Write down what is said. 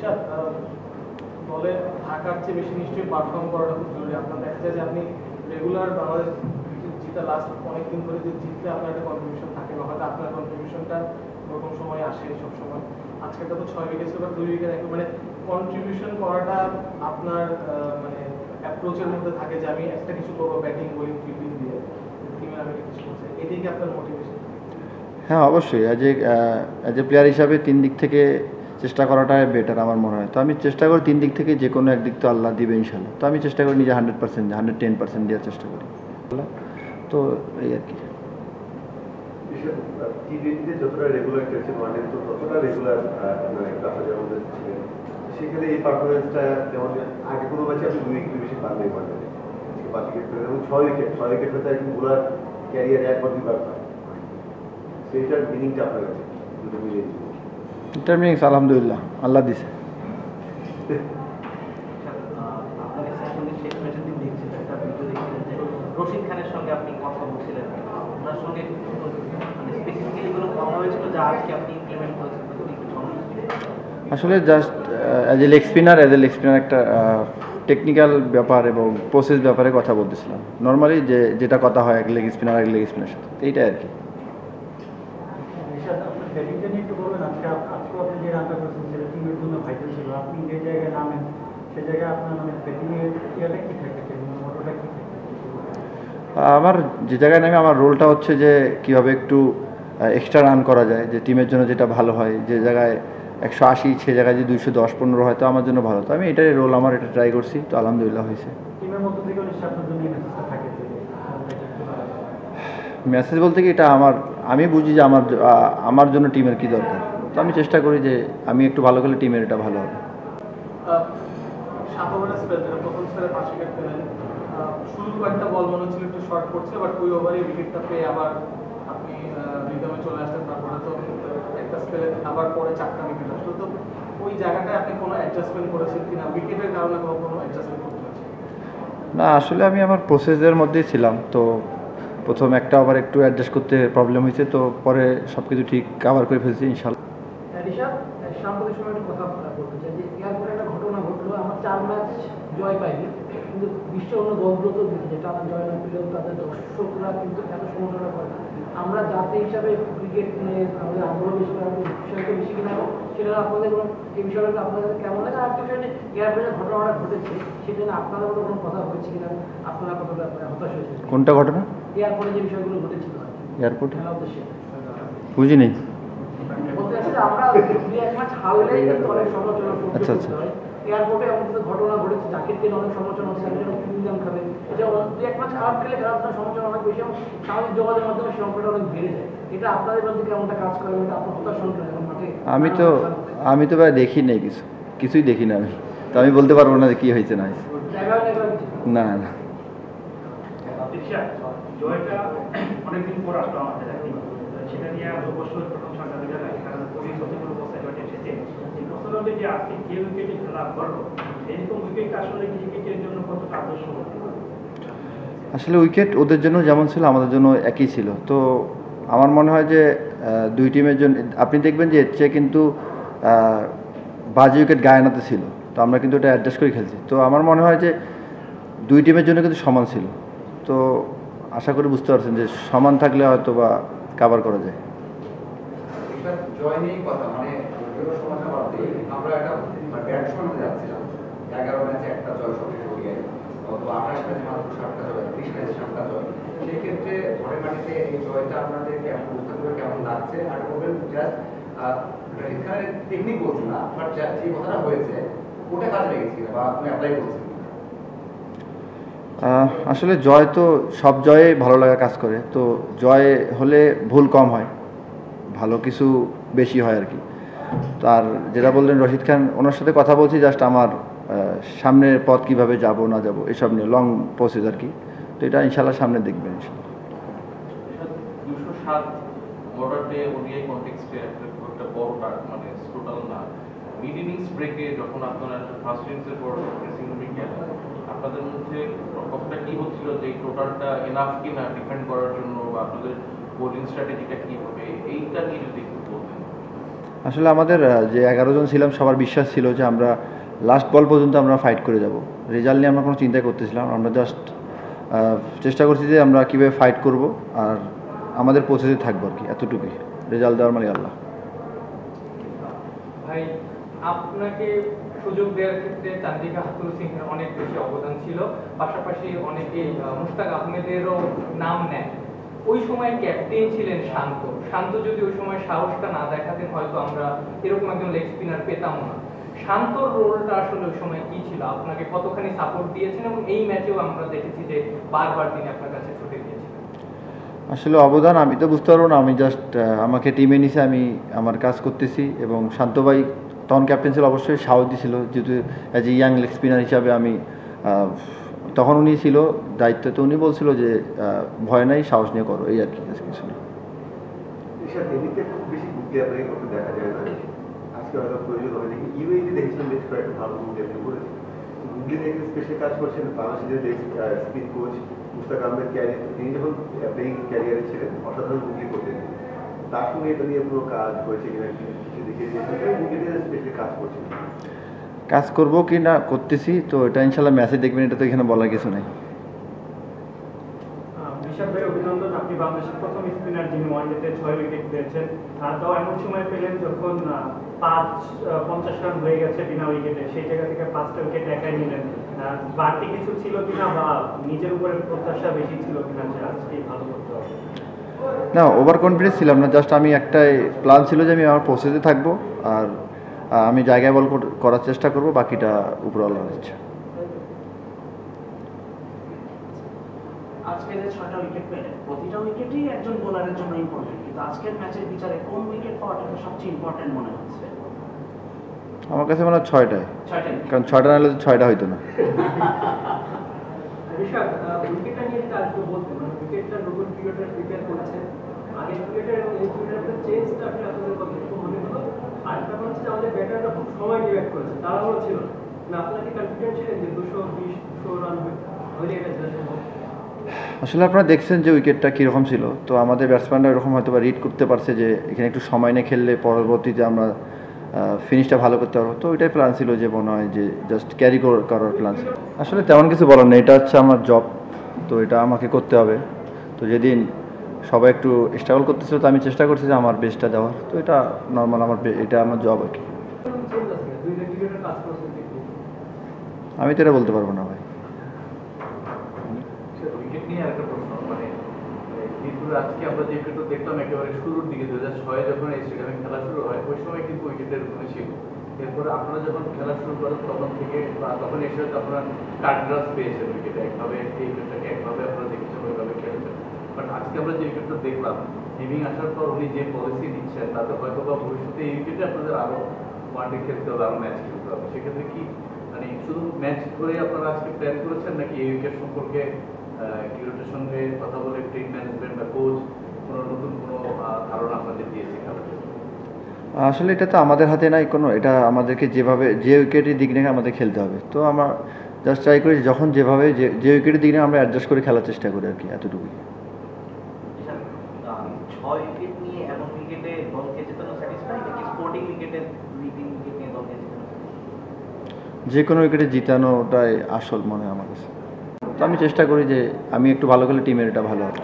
ঋষাদ, দলে থাকার চেয়ে বেশি নিশ্চয়ই পারফর্ম করাটা খুব জরুরি। আপনার দেখা যায় যে আপনি রেগুলার বাংলাদেশ জিতা লাস্ট অনেকদিন ধরে যে জিতলে আপনার একটা কন্ট্রিবিউশন থাকে, বা হয়তো আপনার কন্ট্রিবিউশনটা ওরকম সময় আসে সবসময়। আজকেরটা তো 6 উইকেট ছিল বা 2 উইকেট, মানে কন্ট্রিবিউশন করাটা আপনার মানে অ্যাপ্রোচের মধ্যে থাকে যে আমি একটা কিছু করবো, ব্যাটিং বোলিং ফিল্ডিং দিয়ে টিমের আমি কিছু করছি, এটাই কি আপনার মোটিভেশন? হ্যাঁ, অবশ্যই। অ্যাজ এ প্লেয়ার হিসাবে 3 দিক থেকে চেষ্টা করাটাই বেটার আমার মনে হয়। তো আমি চেষ্টা করি 3 দিক থেকে যে কোনো একদিক তো আল্লাহ দিবে ইনশাল্লাহ। তো আমি চেষ্টা করি নিজে 100% 110% দেওয়ার চেষ্টা করি। তো এই আর কি। টি-টোয়েন্টিতে যতটা রেগুলার খেলছেন ওয়ানডে তো ততটা রেগুলার আপনাদের আমাদের ছিলেন, সেখানে এই পারফরমেন্সটা যেমন আগে কোনো ম্যাচে আপনি 2 উইকেট বেশি পান নাই ওয়ানডে, 5 উইকেট পেলেন এবং 6 উইকেট হতে একজন বোলার ক্যারিয়ারে একবার দুবার পায়, সেইটার মিনিংটা আপনার কাছে দুটো মিলিয়ে এটার মিনিংস আলহামদুলিল্লাহ আল্লাহ দিছে। রশিদ খানের সঙ্গে আপনি কথা বলছিলেন, ওনার সঙ্গে মানে স্পেসিফিক্যালি কোনো কথা হয়েছিল যা আজকে আপনি ইমপ্লিমেন্ট করেছেন? আসলে just as a leg spinner একটা টেকনিক্যাল ব্যাপার এবং প্রসেস ব্যাপারে কথা বলতেছিলাম। নর্মালি যেটা কথা হয় এক লেগ স্পিনারের সাথে, এইটাই আর কি। ব্যাটিংটা নিয়ে একটু বলবেন। আজকে আপনি যে রানটা করেছেন সেটা টিমের জন্য ভাইটাল ছিল। আপনি যে জায়গায় নামেন সে জায়গায় আপনার মানে ব্যাটিংয়ের ইয়েটা কী থাকে, মোটোটা কী থাকে? আমার যে জায়গায় নামে আমার রোলটা হচ্ছে যে কীভাবে একটু এক্সট্রা রান করা যায়, যে টিমের জন্য যেটা ভালো হয়। যে জায়গায় 180 সে জায়গায় যদি 210-15 হয় তো আমার জন্য ভালো। তো আমি এটাই রোল, আমার এটা ট্রাই করছি, তো আলহামদুলিল্লাহ হয়েছে। টিমের মধ্যে থেকে নিশ্চয়ই আপনার জন্য এই মেসেজটা থাকে যে মেসেজ বলতে কি, এটা আমি বুঝি যে আমার জন্য টিমের কী দরকার। তো আমি চেষ্টা করি যে আমি একটু ভালো করলে টিমের এটা ভালো হবে। 7 ওভারের স্পেল, যেটা প্রথম স্পেলে 5 উইকেট পেলেন, শুরুর কয়েকটা বল মনে হচ্ছিল একটু শর্ট করছে, বাট ওই ওভারে উইকেটটা পেয়ে আবার আপনি রিদমে চলে আসলেন। তারপরে তো একটা স্পেলে আবার পরে 4টা উইকেট আসলো। তো ওই জায়গাটায় আপনি কোনো অ্যাডজাস্টমেন্ট করেছেন কিনা, উইকেটের কারণে কোনো অ্যাডজাস্টমেন্ট করতে পারছেন? না, আসলে আমি আমার প্রসেসের মধ্যেই ছিলাম। তো প্রথম একটা ওভার একটু অ্যাডজাস্ট করতে প্রবলেম হয়েছে, তো পরে সব কিছু ঠিক কাভার করে ফেলছি ইনশাল্লাহ। ঋষাদ, সাম্প্রতিক সময় একটা কথা বলতে চাই যে এয়ারপোর্টে একটা ঘটনা ঘটলো। আমার 4 ম্যাচ জয় পাইনি, কিন্তু বিশ্বের অন্য দলগুলো তো দেখেছে টানা জয় না পেলেও তাদের দর্শকরা কিন্তু এত সমালোচনা করে না। আমরা জাতি হিসাবে ক্রিকেট নিয়ে আমাদের আগ্রহ বেশি, বিষয়টা বেশি কিনা, সেটা আপনাদের এই বিষয়টা আপনাদের কেমন লাগে? আর বিষয় এয়ারপোর্টের ঘটনাটা ঘটেছে, সেটা নিয়ে আপনাদের মতো কোনো কথা হয়েছে কিনা, আপনারা কতটা হতাশ হয়েছে? কোনটা ঘটনা? এয়ারপোর্টে যে বিষয়গুলো ঘটেছিল এয়ারপোর্টে খেলা উদ্দেশ্যে বুঝি নেই। বলতে চাচ্ছি যে আমরা 2-1 ম্যাচ হারলেই কিন্তু অনেক সমালোচনা সহ্য করতে হয়। এয়ারপোর্টে এমন কিছু ঘটনা ঘটেছে, জাকিরকে অনেক সমালোচনা হচ্ছে, আমি যেন প্রিমিয়াম খাবে, এটা 2-1 ম্যাচ খারাপ খেলে খেলাধুলার সমালোচনা অনেক বেশি এবং সামাজিক যোগাযোগের মাধ্যমে সংখ্যাটা অনেক বেড়ে যায়। এটা আপনাদের মধ্যে কেমনটা কাজ করে, এটা আপনার হতাশ সংখ্যা এখন মাঠে? আমি তো ভাই দেখি নেই, কিছুই দেখি না আমি, তো আমি বলতে পারবো না যে কী হয়েছে না হয়েছে। না না, জয়টা অনেকদিন পর আসলো আমাদের, সেটা নিয়ে অবশ্যই প্রথম সাংবাদিকরা কারণ খুবই ক্ষতিপূর্ণ অবস্থায় জয়টা এসেছে। এই প্রশ্ন হলে যে আজকে যে উইকেটে খেলা করলো, এরকম উইকেটটা আসলে ক্রিকেটের জন্য কতটা আদর্শ হতে পারে? আসলে উইকেট ওদের জন্য যেমন ছিল আমাদের জন্য একই ছিল। তো আমার মনে হয় যে দুই টিমের জন্য আপনি দেখবেন যে এর চেয়ে কিন্তু বাজে উইকেট গায়ানাতে ছিল, তো আমরা কিন্তু এটা অ্যাডজাস্ট করে খেলছি। তো আমার মনে হয় যে দুই টিমের জন্য কিন্তু সমান ছিল। তো আশা করি বুঝতে পারছেন যে সমান থাকলে হয়তো বা কাভার করা যায়। জয় নিয়েই কথা, মানে সমাজের মধ্যে আমরা একটা ব্যাটসম্যান হতে যাচ্ছিলাম। 11 ম্যাচে একটা জয় সবচেয়ে করিয়ে, অথবা 28 ম্যাচে মাত্র 7টা জয়, 30 ম্যাচে 7টা জয়। সেই ক্ষেত্রে ঘরের মাটিতে এই জয়টা আপনাদের কেমন লাগছে? আর বলবেন জাস্ট এখানে টেকনিক বলছি না, বাট যে কথাটা হয়েছে ওটা কাজে লেগেছিল বা আপনি অ্যাপ্লাই করছেন? আসলে জয় তো সব জয়ে ভালো লাগা কাজ করে। তো জয় হলে ভুল কম হয়, ভালো কিছু বেশি হয় আর কি। তার যেটা বললেন রশিদ খান, ওনার সাথে কথা বলছি জাস্ট আমার সামনের পথ কীভাবে যাব না যাব এসব নিয়ে লং প্রসেস আর কি। তো এটা ইনশাল্লাহ সামনে দেখবেন ইনশাল্লাহ। 207 বর্ডার ডে ওডিআই কনটেক্সটে একটা বড় মানে টোটাল না, মিড ইনিংস ব্রেকে যখন আপনারা ফার্স্ট ইনিংসের পর ড্রেসিং রুমে গেলেন, আপনাদের মধ্যে কথাটা কি হচ্ছিল যে এই টোটালটা এনাফ কিনা ডিফেন্ড করার জন্য, বা আপনাদের বোলিং স্ট্র্যাটেজিটা কী হবে, এইটা নিয়ে যদি একটু বলতেন। আসলে আমাদের যে 11 জন ছিলাম সবার বিশ্বাস ছিল যে আমরা লাস্ট বল পর্যন্ত আমরা ফাইট করে যাব। রেজাল্ট নিয়ে আমরা কোনো চিন্তা করতেছিলাম, আমরা জাস্ট চেষ্টা করছি যে আমরা কীভাবে ফাইট করব আর আমাদের প্রসেসে থাকবো আর কি, এতটুকুই। রেজাল্ট দেওয়ার মানে আল্লাহ। ভাই, আপনাকে সুযোগ দেওয়ার ক্ষেত্রে চান্দিকা হাতুর সিংহের অনেক বেশি অবদান ছিল, পাশাপাশি অনেকেই মুশতাক আহমেদেরও নাম নেয়। ওই সময় ক্যাপ্টেন ছিলেন শান্ত। শান্ত যদি ওই সময় সাহসটা না দেখাতেন হয়তো আমরা এরকম একজন লেগ স্পিনার পেতাম না। শান্তর রোলটা আসলে ওই সময় কি ছিল, আপনাকে কতখানি সাপোর্ট দিয়েছেন এবং এই ম্যাচেও আমরা দেখেছি যে বারবার তিনি আপনার কাছে ছুটে গিয়েছেন? আসলে অবদান আমি তো বুঝতে পারবো না, আমি জাস্ট আমাকে টিমে নিছে, আমি আমার কাজ করতেছি। এবং শান্ত ভাই তখন ক্যাপ্টেন ছিল, অবশ্যই সাহস দিয়েছিল, যেহেতু as a young leg spinner হিসাবে আমি তখন উনি ছিল দায়িত্ব, তো উনি বলছিল যে ভয় নাই, সাহস নিয়ে করো, এই আর কি, কিছু না। এমনিতে খুব বেশি গুগলি আপনাকে করতে দেখা যায় না, আজকে হয়তো প্রয়োজন হবে দেখি। ইউএইতে দেখেছিলাম বেশ কয়েকটা ভালো গুগলি আপনি করেছেন। গুগলি দেখে স্পেশাল কাজ করছেন বাংলাদেশের spin coach Mushtaq Ahmed career, তিনি যখন প্লেইং ক্যারিয়ারে ছিলেন অসাধারণ গুগলি করতেন। তার সঙ্গে এটা নিয়ে পুরো কাজ হয়েছে কিনা কিছু দেখিয়ে দিয়েছেন, গুগলিতে স্পেশালি কাজ করছেন। কাজ করবো কি না করতেছি, তো এটা ইনশাল্লাহ ম্যাচে দেখবেন, এটা তো এখানে বলার কিছু নেই। বিশাল ভাই, অভিনন্দন, আপনি বাংলাদেশের প্রথম স্পিনার যিনি ওয়ানডেতে 6 উইকেট পেয়েছেন। তাও এমন সময় পেলেন যখন 50 রান হয়ে গেছে বিনা উইকেটে, সেই জায়গা থেকে 5টা উইকেট একাই নিলেন। বাড়তি কিছু ছিল কিনা বা নিজের উপরে প্রত্যাশা বেশি ছিল কিনা যে আজকে ভালো করতে হবে? না, ওভার কনফিডেন্স ছিলাম না, জাস্ট আমি একটাই প্ল্যান ছিল যে আমি আমার প্রসেসে থাকবো আর আমি জায়গায় বল করার চেষ্টা করব, বাকিটা উপরওয়ালা হচ্ছে। আজকে যে 6টা উইকেট পেলেন, প্রতিটা উইকেটই একজন বোলারের জন্য ইম্পর্টেন্ট, কিন্তু আজকের ম্যাচের বিচারে কোন উইকেট পাওয়াটা সবচেয়ে ইম্পর্টেন্ট মনে হচ্ছে? আমার কাছে মনে হয় 6টায়, কারণ 6টা না হলে 6টা হইতো না। উইকেটটা নিয়ে যেটা আসলে বলতে মানে উইকেটটা নতুন ক্রিকেটার প্রিপেয়ার করেছেন, আগের ক্রিকেটার এবং এই ক্রিকেটারের চেঞ্জটা আপনি আপনাদের কতটুকু মনে হলো? আর একটা হচ্ছে যে আমাদের ব্যাটাররা খুব সময় নিয়ে ব্যাট করেছে, তাড়াহুড়ো ছিল না, আপনারা কি কনফিডেন্ট ছিলেন যে 220 রান হলে এটা জেতা সম্ভব? আসলে আপনারা দেখছেন যে উইকেটটা কীরকম ছিল, তো আমাদের ব্যাটসম্যানরা এরকম হয়তো বা রিড করতে পারছে যে এখানে একটু সময় নিয়ে খেললে পরবর্তীতে আমরা ফিনিশটা ভালো করতে পারবো, তো ওইটাই প্ল্যান ছিল, যে মনে হয় যে জাস্ট ক্যারি করার প্ল্যান ছিল। আসলে তেমন কিছু বলার নেই, এটা হচ্ছে আমার জব, তো এটা আমাকে করতে হবে। তো যেদিন সবাই একটু স্ট্রাগল করতেছিল, তো আমি চেষ্টা করছি যে আমার বেস্টটা দেওয়ার, তো এটা নর্মাল, এটা আমার জব আর কি। আমি তো এটা বলতে পারবো না ভাই। উইকেট নিয়ে আরেকটা প্রশ্ন, মানে মিরপুরে আজকে আমরা যে উইকেটটা দেখলাম একেবারে শুরুর দিকে 2006 যখন এই স্টেডিয়ামে খেলা শুরু হয়, ওই সময় কিন্তু উইকেটের ওখানে ছিল। এরপরে আপনারা যখন খেলা শুরু করেন তখন থেকে বা তখন এসে আপনারা কার্ডগ্রাস পেয়েছেন উইকেটে, একভাবে এই উইকেটটাকে একভাবে আপনারা দেখেছেন, ওইভাবে খেলেছেন। বাট আজকে আমরা যে উইকেটটা দেখলাম, টিমিং আসার পর উনি যে পলিসি দিচ্ছেন তাতে হয়তো বা ভবিষ্যতে এই উইকেটে আপনাদের আরও ওয়ানডে খেলতে হবে, আরও ম্যাচ খেলতে হবে। সেক্ষেত্রে কি মানে শুধু ম্যাচ ধরে আপনারা আজকে প্ল্যান করেছেন, নাকি এই উইকেট সম্পর্কে ক্রিকেটের সঙ্গে কথা বলে টিম ম্যানেজমেন্ট বা কোচ কোনো নতুন কোনো ধারণা আপনাদের দিয়েছে খেলার জন্য? আসলে এটা তো আমাদের হাতে নাই কোনো, এটা আমাদেরকে যেভাবে যে উইকেটের দিক নিয়ে আমাদের খেলতে হবে, তো আমরা জাস্ট ট্রাই করি যখন যেভাবে যে উইকেটের দিক নিয়ে আমরা অ্যাডজাস্ট করে খেলার চেষ্টা করি আর কি, এতটুকুই। 6 উইকেট নিয়ে এমন উইকেটে দলকে জেতানো স্যাটিসফাই, নাকি স্পোর্টিং উইকেটে 2-3 উইকেট নিয়ে দলকে জেতানো? যে কোনো উইকেটে জিতানোটাই আসল মনে হয় আমার কাছে। তো আমি চেষ্টা করি যে আমি একটু ভালো খেলে টিমের এটা ভালো হবে।